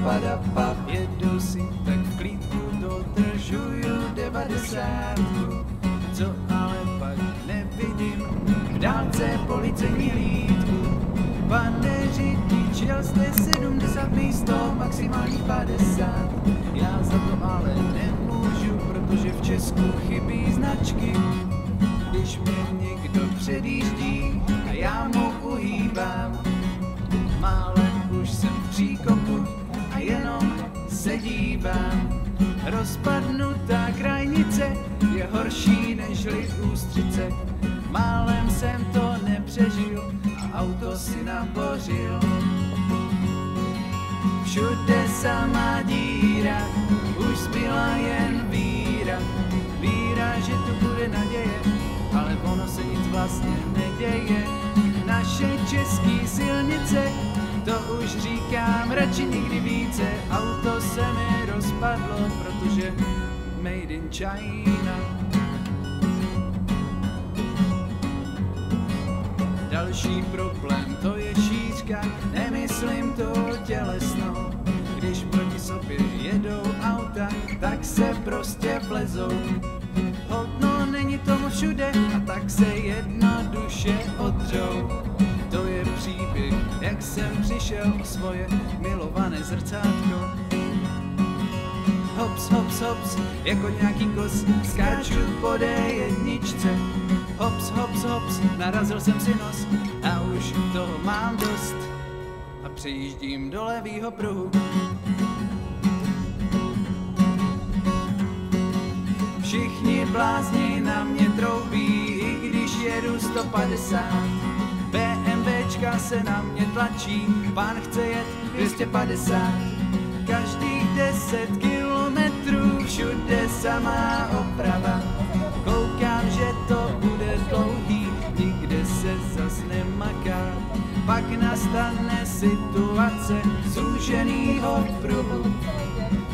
padapap. Jedu si tak v klídku, dodržuju 90. Co ale pak nevidím, v dálce policejní hlídku. Pane řidič, jel jste 70 místo maximálních 50. Já za to ale nemůžu, protože v Česku chybí značky. Když mě někdo předjíždí a já mu uhýbám, málem už jsem v příkopu a jenom se dívám. Rozpadnutá krajnice je horší nežli ústřice. Málem jsem to nepřežil a auto si nabořil. Všude samá díra, už zbyla jen víra. Víra, že tu bude naděje, ale ono se nic vlastně neděje. Naše české silnice, to už říkám radši nikdy více. Auto se mi rozpadlo, protože made in China. Další problém, to je šířka, nemyslím to tělesnou. Když proti sobě jedou auta, tak se prostě vlezou. Hodno není tomu všude a tak se jednoduše odřou. To je příběh, jak jsem přišel o svoje milované zrcátko. Hops, hops, hops, jako nějaký kos, skáču po D1. Hops, hops, hops, narazil jsem si nos a už toho mám dost. A přejíždím do levýho pruhu. Všichni blázni na mě troubí, i když jedu 150. BMWčka se na mě tlačí, pán chce jet 250. Každých 10 kilometrů všude samá oprava. Koukám, že to bude dlouhý, nikde se zas nemaká. Pak nastane situace zúženýho pruhu.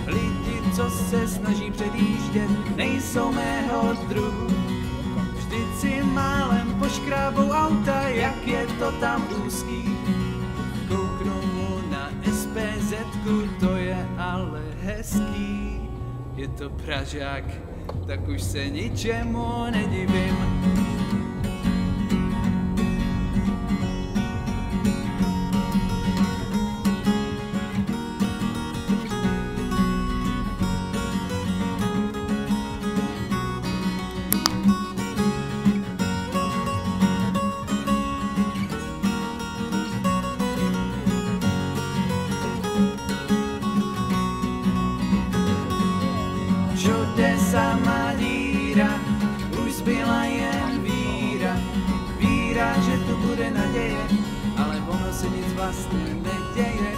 Lidi, co se snaží předjíždět, nejsou mého druhu. Vždyť si málem poškrábou auta, jak je to tam úzký. Kouknu mu na SPZ-ku, to je ale hezký. Je to Pražák, tak už se ničemu nedivím. Všude samá díra, už zbyla jen víra. Víra, že tu bude naděje, ale ono se nic vlastně neděje.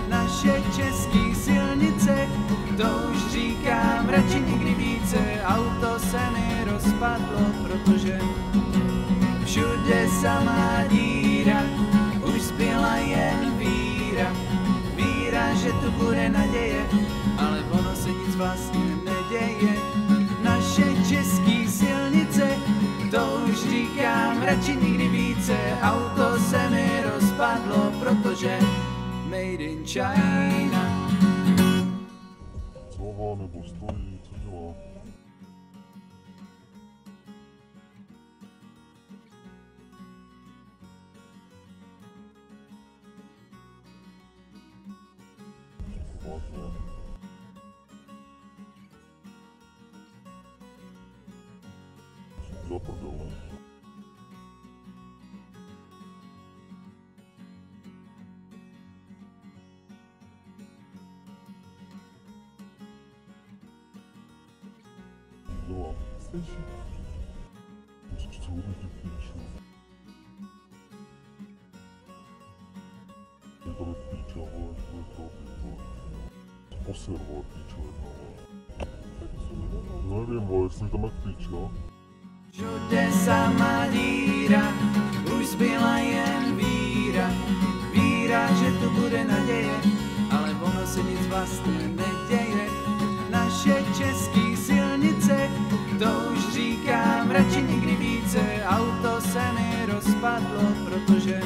Naše české silnice, to už říkám radši nikdy více. Auto se mi rozpadlo, protože všude samá díra, už zbyla jen víra. Víra, že tu bude naděje, ale ono se nic vlastně neděje. Naše české silnice, to už říkám radši nikdy více. Auto se mi rozpadlo, protože made in China. Zlova nebo stojí, co dělá? Za prdele. Dělám. Slyší. Musíš co lidi píču. Je to ve píče, ale bude to píče. Poser, vole, píče jedna, vole. Nevím, vole, jestli tam jak píče. Všude samá díra, už zbyla jen víra. Víra, že tu bude naděje, ale ono se nic vlastně neděje. Naše české silnice, to už říkám radši nikdy více. Auto se mi rozpadlo, protože